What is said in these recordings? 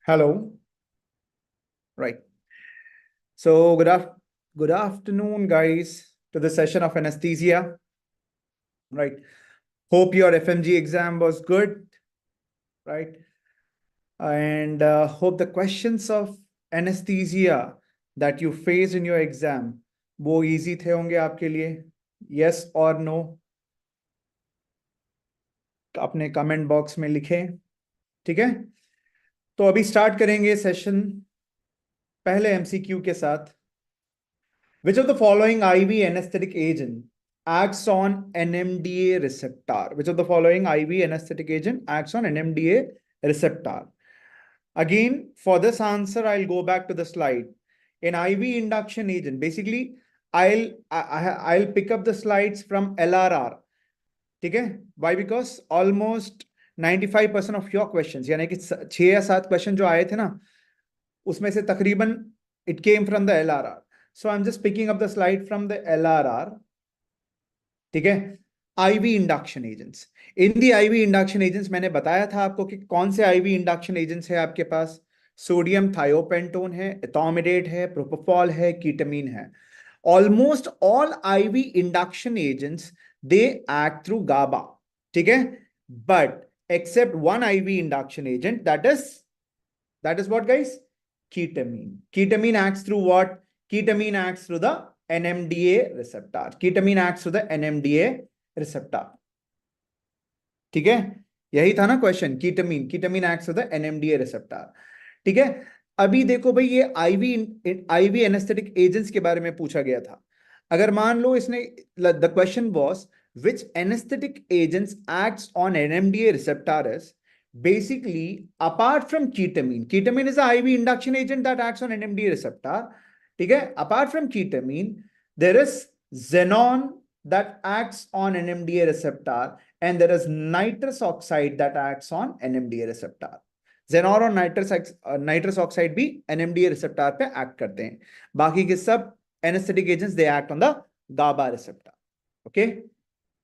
Hello. Right. So good afternoon, guys, to the session of anesthesia. Right. Hope your FMGE exam was good. Right. And hope the questions of anesthesia that you face in your exam वो easy थे होंगे आपके लिए. Yes or no? अपने comment box में लिखें. ठीक है. तो अभी स्टार्ट करेंगे सेशन पहले एमसीक्यू के साथ. Which of the following IV anesthetic agent acts on NMDA receptor? Which of the following IV anesthetic agent acts on NMDA receptor? Again, for this answer, I'll go back to the slide. An IV induction agent, basically, I'll pick up the slides from LRR. Okay? Why? Because almost 95% of your questions, यानी कि 6 या 7 question जो आए थे ना, उसमें से तकरीबन it came from the LRR. So I'm just picking up the slide from the LRR. ठीक है. IV induction agents. In the IV induction agents मैंने बताया था आपको कि कौन से IV induction agents है आपके पास. सोडियम थायोपेंटोन है, एथोमिडेट है, प्रोपोफॉल है, कीटामीन है. Almost all IV induction agents they act through GABA. ठीक है. But except one IV induction agent, that is what, guys? Ketamine. Ketamine acts through what? Ketamine acts through the NMDA receptor. Ketamine acts through the NMDA receptor. ठीक है. यही था ना question. Ketamine acts through the NMDA receptor. ठीक है. अभी देखो भाई, ये आईवी एनेस्थेटिक एजेंट्स के बारे में पूछा गया था. अगर मान लो इसने the question was which anesthetic agents acts on NMDA receptors. Basically, apart from ketamine is an IV induction agent that acts on NMDA receptor. ठीक है. Apart from ketamine, there is xenon that acts on NMDA receptor, and there is nitrous oxide that acts on NMDA receptor. Xenon और nitrous oxide भी NMDA receptor पे act करते हैं. बाकी के सब anesthetic agents they act on the GABA receptor. Okay.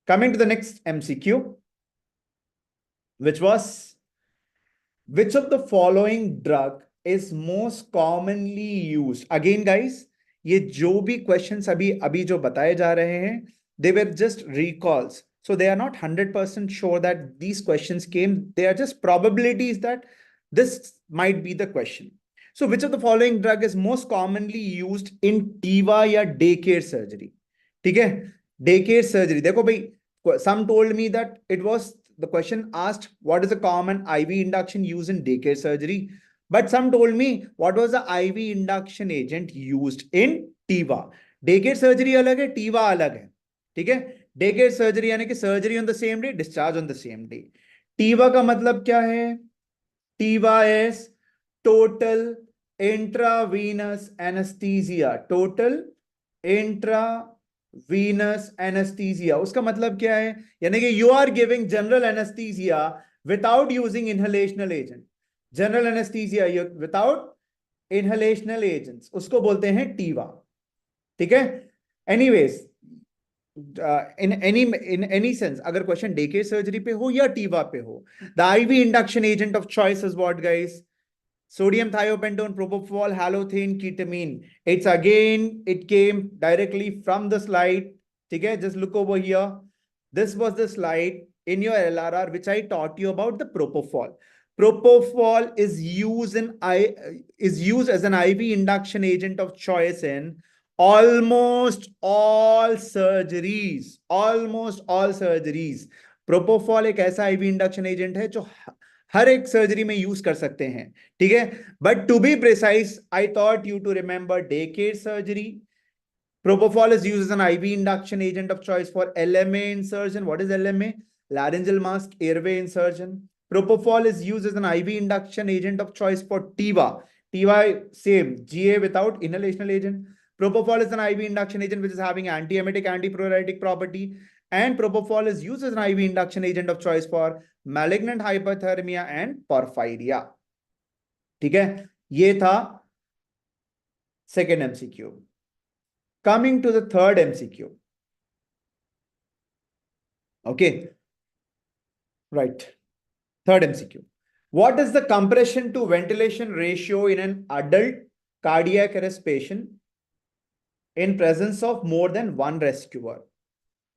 Coming to the next MCQ, which was which of the following drug is most commonly used? Again, guys, ये जो भी questions अभी जो बताए जा रहे हैं, they were just recalls. So they are not 100% sure that these questions came. They are just probabilities that this might be the question. So which of the following drug is most commonly used in TIVA या day care surgery? ठीक है. Day care surgery. देखो भाई, some told me that it was the question asked what is a common IV induction used in day care surgery, but some told me what was the IV induction agent used in TIVA. Day care surgery अलग है, TIVA अलग है. ठीक है. Day care surgery यानी कि surgery on the same day, discharge on the same day. TIVA का मतलब क्या है? TIVA is total intravenous anaesthesia. Total intravenous anaesthesia. उसका मतलब क्या है? यानी कि you are giving general anaesthesia without using inhalational agent. General anaesthesia without inhalational agents, उसको बोलते हैं टीवा. ठीक है. एनीवेज, in any sense, अगर क्वेश्चन डे केयर सर्जरी पे हो या टीवा पे हो, the ivy induction agent of choice is what, guys? Sodium thiopentone, propofol, halothane, ketamine. It's again it came directly from the slide. ठीक है. Just look over here. This was the slide in your LRR which I taught you about the propofol. Propofol is used as an IV induction agent of choice in almost all surgeries. Propofol एक ऐसा IV induction agent है जो हर एक surgery में use कर सकते हैं. ठीक है. But to be precise, I thought you to remember day care surgery. Propofol is used as an IV induction agent of choice for LMA insertion. What is LMA? Laryngeal mask airway insertion. Propofol is used as an IV induction agent of choice for TIVA. TIVA, same, GA without inhalational agent. Propofol is an IV induction agent which is having antiemetic, antipruritic property. And propofol is used as an IV induction agent of choice for malignant hyperthermia and porphyria. ठीक है. ये था second MCQ. Coming to the third MCQ. Okay. Right. Third MCQ. What is the compression to ventilation ratio in an adult cardiac arrest patient in presence of more than one rescuer?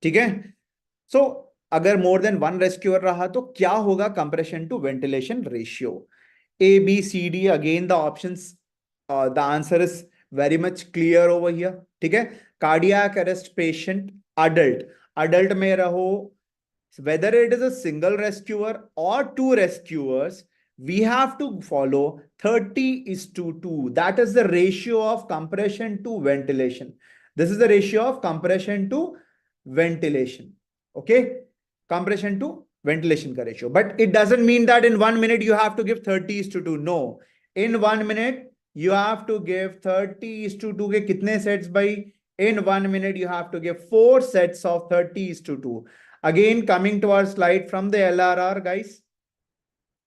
ठीक है, so अगर more than one rescuer रहा तो क्या होगा compression to ventilation ratio? A, B, C, D. Again, the options, the answer is very much clear over here. ठीक है, cardiac arrest patient, adult में रहो, whether it is a single rescuer or two rescuers, we have to follow 30:2. That is the ratio of compression to ventilation. This is the ratio of compression to ventilation. Okay, compression to ventilation का ratio. But it doesn't mean that in 1 minute you have to give 30:2. No, in 1 minute you have to give 30:2 के कितने sets by? In 1 minute you have to give 4 sets of 30:2. Again, coming to our slide from the LRR, guys,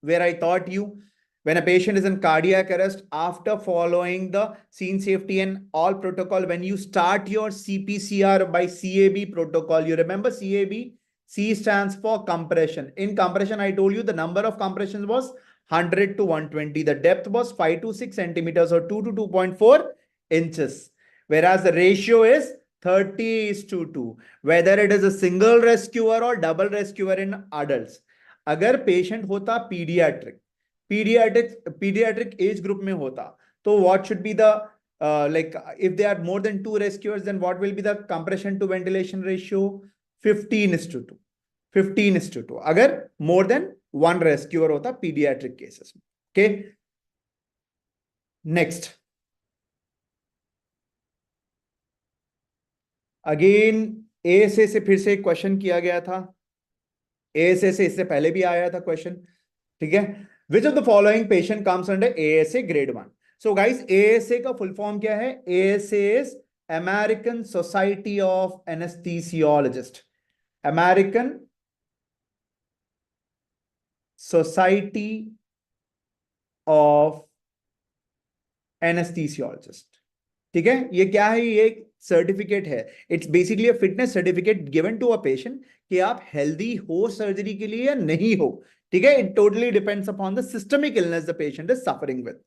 where I taught you, when a patient is in cardiac arrest, after following the scene safety and all protocol, when you start your CPCR by CAB protocol, you remember CAB? C stands for compression. In compression, I told you the number of compressions was 100 to 120. The depth was 5 to 6 centimeters or 2 to 2.4 inches. Whereas the ratio is 30:2. Whether it is a single rescuer or double rescuer in adults. अगर patient होता paediatric age group में होता, तो what should be the like if there are more than 2 rescuers, then what will be the compression to ventilation ratio? 15:2. 15:2 अगर more than 1 rescuer होता pediatric cases में. Okay, next. Again ASA से फिर से एक क्वेश्चन किया गया था, एएसए से इससे पहले भी आया था क्वेश्चन. ठीक है, which of the following patient comes under ASA grade 1? So guys, ASA का फुल फॉर्म क्या है? ASA is American society of anaesthesiologist. American society of anaesthesiologist. ठीक है, ये क्या है? ये एक सर्टिफिकेट है. It's basically a fitness certificate given to a patient कि आप हेल्दी हो सर्जरी के लिए या नहीं हो. ठीक है, it totally depends upon the systemic illness the patient is suffering with.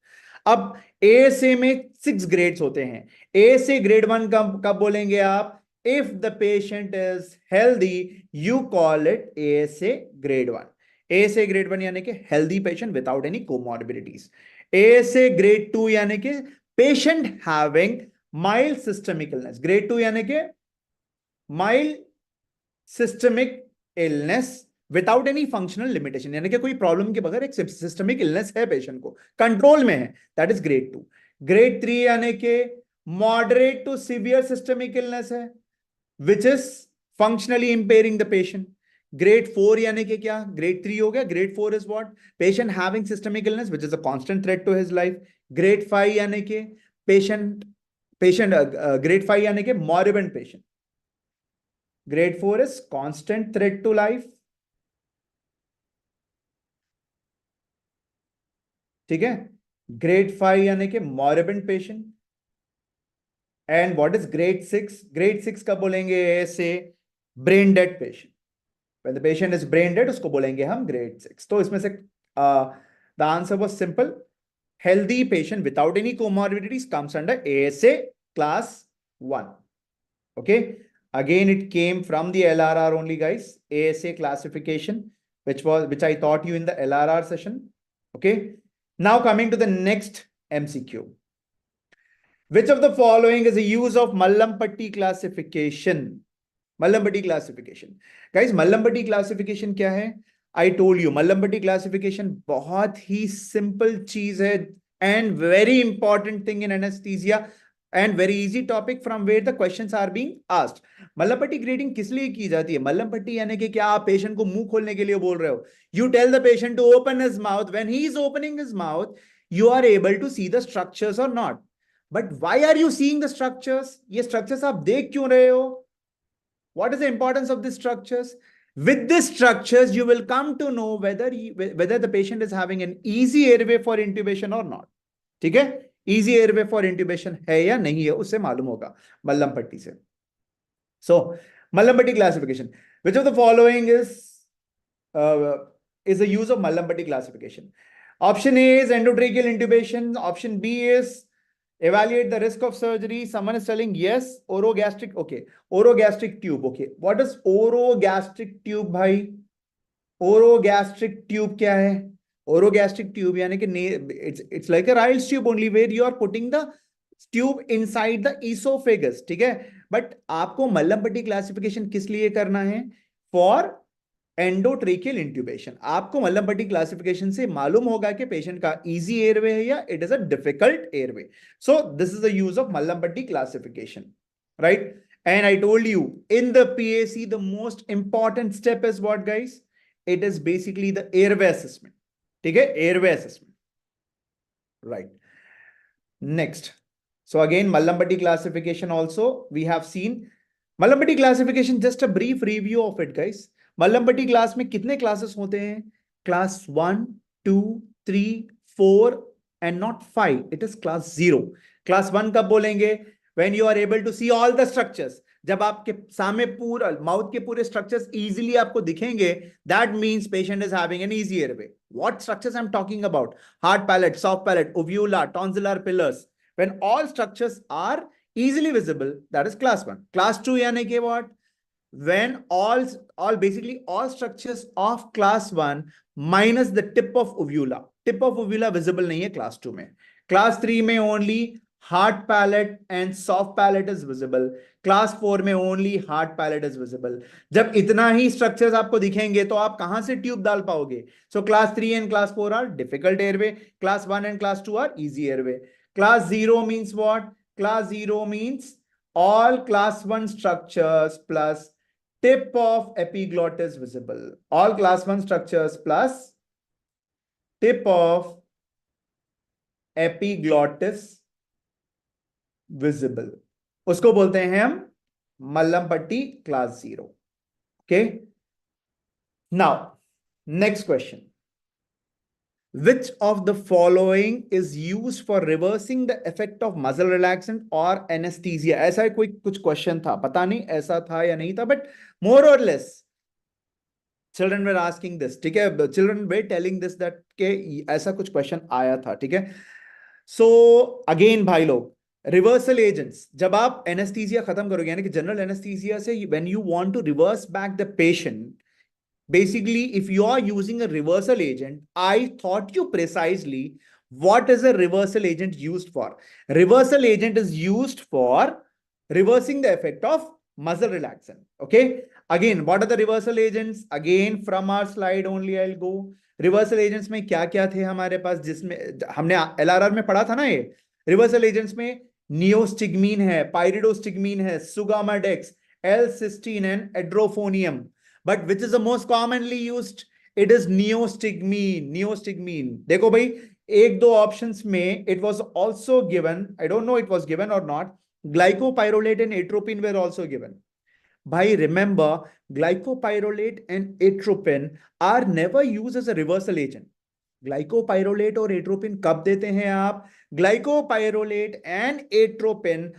अब एएसए में 6 ग्रेड्स होते हैं. एएसए ग्रेड 1 कब बोलेंगे आप? If the patient is healthy you call it ASA grade 1. ASA grade 1 यानी कि healthy patient without any comorbidities. ASA grade 2 यानी कि patient having mild systemic illness. Grade 2 यानी कि mild systemic illness without any functional limitation, यानी कि कोई problem के बगैर एक सिस्टमिक इलनेस है, पेशेंट को कंट्रोल में है, दैट इज ग्रेड 2. ग्रेड 3 यानी कि moderate to severe systemic illness है, which is functionally impairing the patient. Grade 4 यानी कि क्या? ग्रेड 3 हो गया. Grade 4 is what? Patient having systemic illness which is a constant threat to his life. Grade 5 यानी कि पेशेंट ग्रेड 5 यानी कि moribund patient. Grade 4 is constant threat to life. ठीक है, ग्रेड 5 यानी कि moribund patient. And what is grade 6? Grade 6 का बोलेंगे ऐसे brain dead patient. When the patient is brain dead उसको बोलेंगे हम ग्रेड 6. तो इसमें से the answer was simple. Healthy patient without any comorbidities comes under ASA class 1. Okay, again it came from the LRR only, guys. ASA classification, which I taught you in the LRR session. Okay, now coming to the next MCQ. Which of the following is the use of Mallampatti classification? Mallampatti classification, guys. Mallampatti classification क्या है? I told you Mallampatti classification बहुत ही simple चीज है and very important thing in anesthesia and very easy topic from where the questions are being asked. Mallampatti grading किस लिए की जाती है? Mallampatti यानी कि क्या आप पेशेंट को मुंह खोलने के लिए बोल रहे हो? You tell the patient to open his mouth. When he is opening his mouth, you are able to see the structures or not. But why are you seeing the structures? ये structures आप देख क्यों रहे हो? What is the importance of these structures? With these structures, you will come to know whether the patient is having an easy airway for intubation or not. ठीक है, easy airway for intubation है या नहीं है, उससे मालूम होगा मल्लमपट्टी से. So Mallampatti classification. Which of the following is is the use of Mallampati classification? Option A is endotracheal intubation. Option B is evaluate the risk of surgery. Someone is telling yes, orogastric. Okay, orogastric tube. Okay, what is orogastric tube, bhai? Orogastric tube क्या है? Orogastric tube यानी कि it's like a Ryle's tube only where you are putting the tube inside the esophagus. ठीक है? But आपको मल्लमपट्टी classification किस लिए करना है? For endotracheal intubation. आपको मल्लमपट्टी क्लासिफिकेशन से मालूम होगा कि पेशेंट का इजी एयरवे है या it is a difficult airway. So this is the use of Mallampati classification, right? And I told you in the PAC the most important step is what guys? It is basically the airway assessment. ठीक है, airway assessment, right? Next, so again Mallampati classification also we have seen. Mallampati classification, just a brief review of it guys. Mallampati class में कितने classes होते हैं? Class 1, 2, 3, 4 and not 5. It is class 0. Class 1 कब बोलेंगे? When you are able to see all the structures. जब आपके सामने पूरा माउथ के पूरे structures easily आपको दिखेंगे, that means patient is having an easy airway. What structures I'm talking about? Hard palate, soft palate, uvula, tonsillar pillars. When all structures are easily visible, that is class 1. Class 2 यानी कि what? When basically all structures of class 1 minus the tip of uvula. Tip of uvula visible नहीं है class 2 में. Class 3 में only hard palate and soft palate is visible. Class 4 में only hard palate is visible. जब इतना ही structures आपको दिखेंगे तो आप कहां से ट्यूब डाल पाओगे? So class 3 and class 4 are difficult airway. Class 1 and class 2 are easy airway. Class 0 means what? Class 0 means all class 1 structures plus tip of epiglottis visible. All class 1 structures plus tip of epiglottis visible. उसको बोलते हैं हम मल्लमपट्टी class 0. Okay. Now, next question. Which of the following is used for reversing the effect of muscle relaxant or anesthesia? ऐसा कोई कुछ question था, पता नहीं ऐसा था या नहीं था, बट मोर और less children were asking this. ठीक है, children were telling this that के ऐसा कुछ क्वेश्चन आया था. ठीक है, सो अगेन भाई लोग, रिवर्सल एजेंट्स जब आप एनेस्थीसिया खत्म करोगे यानी कि जनरल एनेस्थीसिया से when you want to reverse back the patient, basically if you are using a reversal agent, I taught you precisely what is a reversal agent used for. Reversal agent is used for reversing the effect of muscle relaxant. Okay, again what are the reversal agents? Again from our slide only I'll go. Reversal agents में क्या क्या थे हमारे पास, जिसमें हमने LRR में पढ़ा था ना, ये reversal agents में नियोस्टिग्मीन है, पाइरिडोस्टिग्मीन है, सुगामाडेक्स, L-cysteine and एड्रोफोनियम. But which is the most commonly used? It is neostigmine. Neostigmine. देखो भाई, एक दो options में it was also given. I don't know it was given or not. Glycopyrrolate and atropine were also given. भाई remember, glycopyrrolate and atropine are never used as a reversal agent. Glycopyrrolate और atropine कब देते हैं आप? Glycopyrrolate and atropine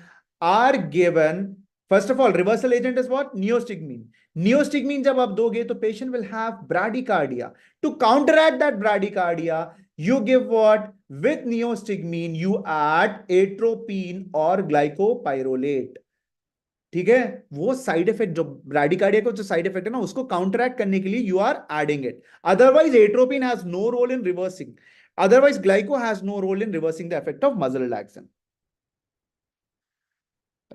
are given. First of all, reversal agent is what? Neostigmine. Neostigmine जब आप दोगे तो patient will have bradycardia. To counteract that bradycardia, you give what? With neostigmine, you add atropine or glycopyrrolate. ठीक है, वो side effect जो ब्राडिकार्डिया को जो साइड इफेक्ट है ना, उसको काउंटरैक्ट करने के लिए you are adding it. Otherwise atropine has no role in reversing. Otherwise glyco has no role in reversing the effect of muscle relaxant.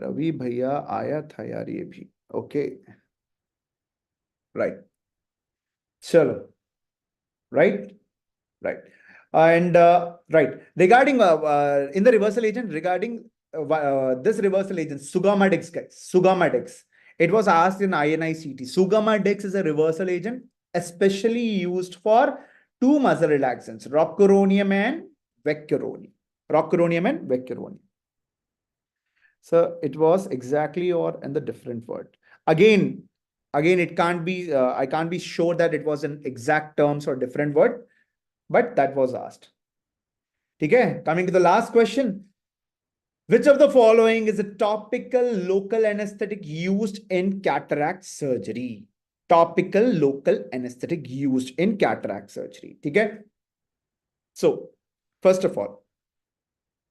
Ravi भैया आया था यार ये भी. ओके, राइट, चलो, right, right. And right, regarding in the reversal agent, regarding this reversal agent, Sugammadex, guys, Sugammadex, it was asked in INI-CET. Sugammadex is a reversal agent especially used for two muscle relaxants, rocuronium and vecuronium. Rocuronium and vecuronium. So it was exactly or in the different word. Again, it can't be, I can't be sure that it was in exact terms or different word, but that was asked. Okay, coming to the last question. Which of the following is a topical local anesthetic used in cataract surgery? Topical local anaesthetic used in cataract surgery, ठीक है। So first of all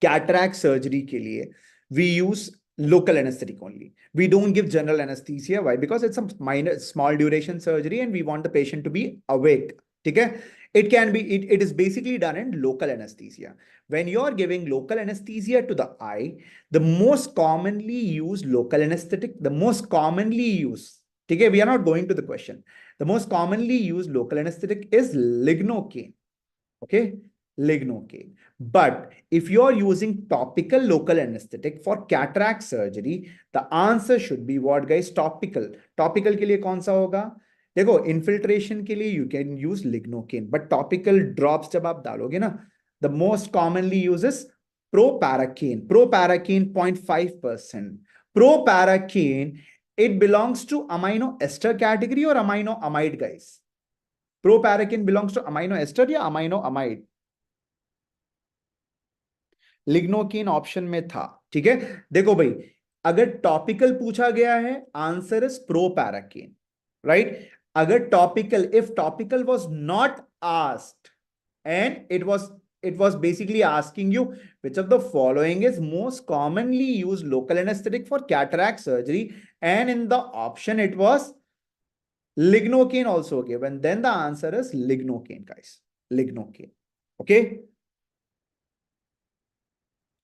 cataract surgery के लिए we use local anesthetic only. We don't give general anesthesia. Why? Because it's a minor, small duration surgery and we want the patient to be awake. Okay? It can be, it is basically done in local anesthesia. When you're giving local anesthesia to the eye, the most commonly used local anesthetic, the most commonly used, okay, we are not going to the question. The most commonly used local anesthetic is lignocaine. Okay, lignocaine. But if you're using topical local anesthetic for cataract surgery, the answer should be what, guys? Topical. Topical के लिए कौन सा होगा? देखो, infiltration के लिए you can use lignocaine, but topical drops जब आप डालोगे ना, the most commonly uses proparacaine. Proparacaine 0.5%. Proparacaine, it belongs to amino ester category or amino amide, guys? Proparacaine belongs to amino ester या amino amide? लिग्नोकीन ऑप्शन में था, ठीक है। देखो भाई, अगर टॉपिकल पूछा गया है, आंसर इज प्रोपैराकीन, राइट। अगर topical, if topical was not asked and it was basically asking you which of the following is most commonly used local anesthetic for cataract surgery, and in the option it was lignocaine also given, then the answer is lignocaine, guys. Lignocaine. Okay,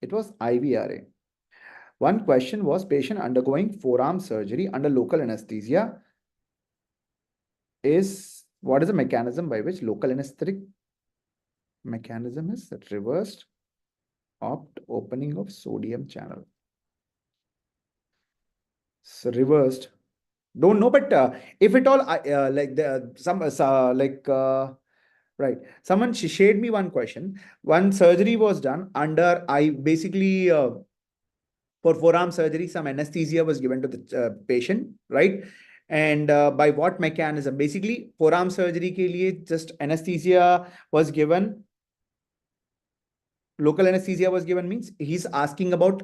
it was IVRA. One question was patient undergoing forearm surgery under local anesthesia is, what is the mechanism by which local anesthetic mechanism is reversed opt opening of sodium channel? So reversed, don't know, but if at all like the some right, someone shared me one question. One surgery was done under, I basically for forearm surgery, some anesthesia was given to the patient, right? And by what mechanism? Basically, forearm surgery ke liye just anesthesia was given. Local anesthesia was given means he's asking about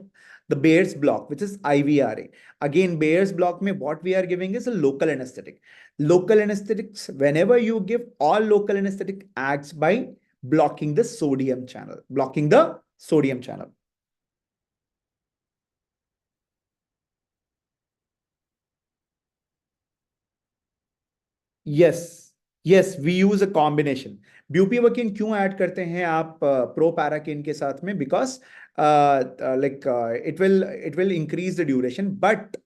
the Bayer's block, which is IVRA. Again, Bayer's block mein what we are giving is a local anesthetic. Local anesthetics, whenever you give, all local anesthetic acts by blocking the sodium channel, blocking the sodium channel. Yes, yes, we use a combination. ब्यूपीवकिन क्यों add करते हैं आप प्रोपैराकिन के साथ में? Because like it will increase the duration, but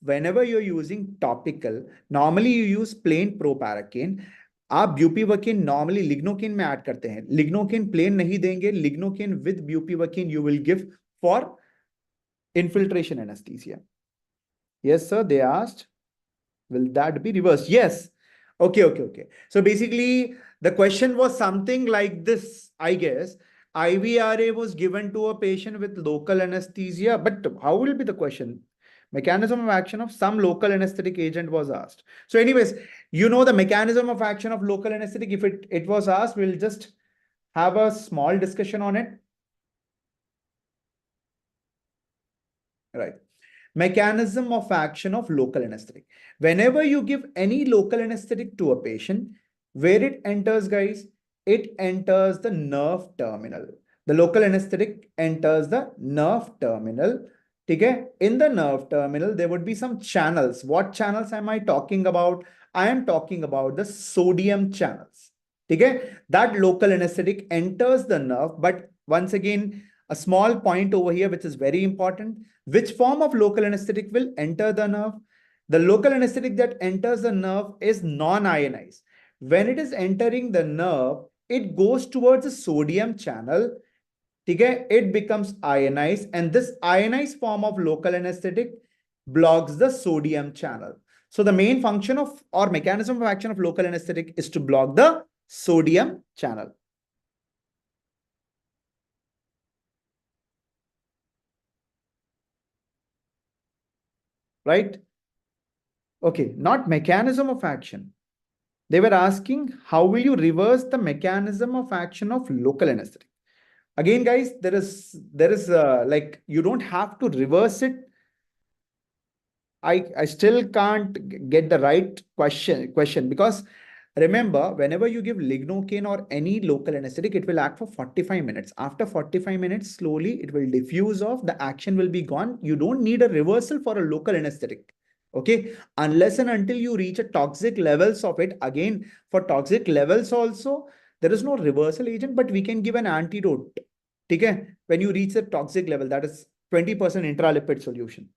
whenever you're using topical, normally you use plain proparacaine. आप ब्यूपीवकिन normally lignocaine में add करते हैं, लिग्नोकिन प्लेन नहीं देंगे, lignocaine with ब्यूपीवकिन you will give for infiltration anesthesia. Yes sir, they asked, will that be reversed? Yes. Okay. So basically, the question was something like this, I guess. IVRA was given to a patient with local anesthesia, but how will be the question? Mechanism of action of some local anesthetic agent was asked. So anyways, you know the mechanism of action of local anesthetic. If it was asked, we'll just have a small discussion on it. Right. Mechanism of action of local anesthetic. Whenever you give any local anesthetic to a patient, where it enters, guys, it enters the nerve terminal. The local anesthetic enters the nerve terminal. Okay? In the nerve terminal, there would be some channels. What channels am I talking about? I am talking about the sodium channels. Okay? That local anesthetic enters the nerve, but once again, a small point over here, which is very important. Which form of local anesthetic will enter the nerve? The local anesthetic that enters the nerve is non-ionized. When it is entering the nerve, it goes towards the sodium channel. Okay? It becomes ionized, and this ionized form of local anesthetic blocks the sodium channel. So the main function of or mechanism of action of local anesthetic is to block the sodium channel. Right? Okay, not mechanism of action. They were asking, how will you reverse the mechanism of action of local anesthetic? Again, guys, there is like, you don't have to reverse it. I still can't get the right question because remember, whenever you give lignocaine or any local anesthetic, it will act for 45 minutes. After 45 minutes, slowly it will diffuse off, the action will be gone. You don't need a reversal for a local anesthetic. Okay, unless and until you reach a toxic levels of it. Again, for toxic levels also, there is no reversal agent, but we can give an antidote. Okay, when you reach the toxic level, that is 20% intralipid solution.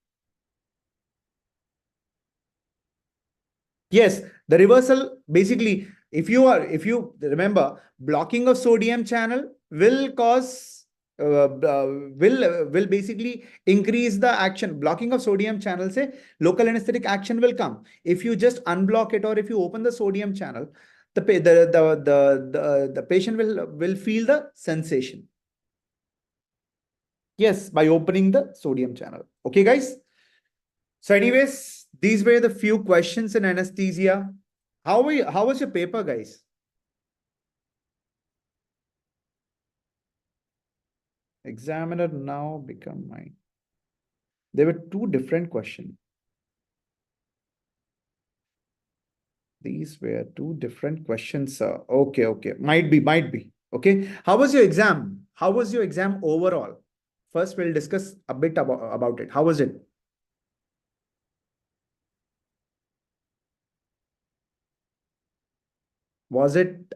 Yes, the reversal basically, if you remember, blocking of sodium channel will cause will basically increase the action. Blocking of sodium channel, say local anesthetic action will come. If you just unblock it or if you open the sodium channel, the patient will feel the sensation. Yes, by opening the sodium channel. Okay, guys. So, anyways, these were the few questions in anesthesia. How was your paper, guys? Examiner now become mine. There were two different questions. These were two different questions, sir. Okay, okay. Might be. Okay. How was your exam? How was your exam overall? First, we'll discuss a bit about it. How was it? Was it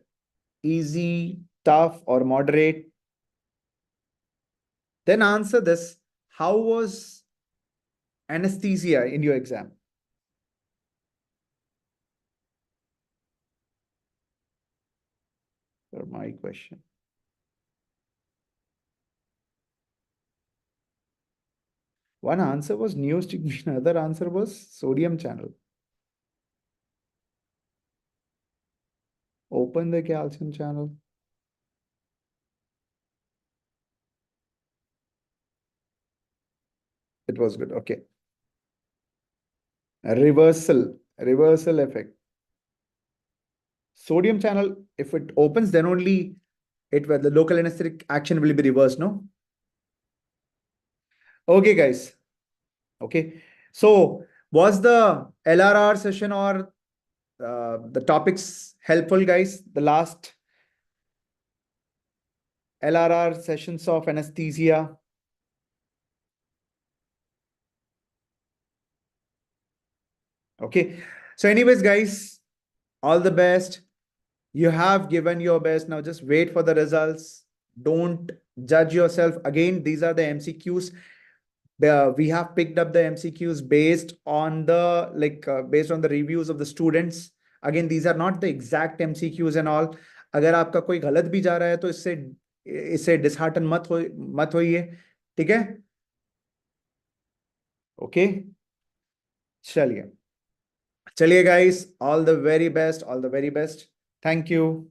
easy, tough, or moderate? Then answer this. How was anesthesia in your exam? For my question. One answer was neostigmine, another answer was sodium channel. Open the calcium channel. It was good. Okay. Reversal effect. Sodium channel, if it opens, then only it where the local anesthetic action will be reversed, no? Okay, guys. Okay. So was the LRR session or the topics helpful, guys? The last LRR sessions of anesthesia. Okay. So, anyways, guys, all the best. You have given your best. Now just wait for the results. Don't judge yourself. Again, these are the MCQs. We have picked up the MCQs based on the based on the reviews of the students. Again, these are not the exact MCQs and all. अगर आपका कोई गलत भी जा रहा है तो इससे डिसहार्टन मत होइए. ठीक है. ओके. चलिए. चलिए guys, all the very best, all the very best. Thank you.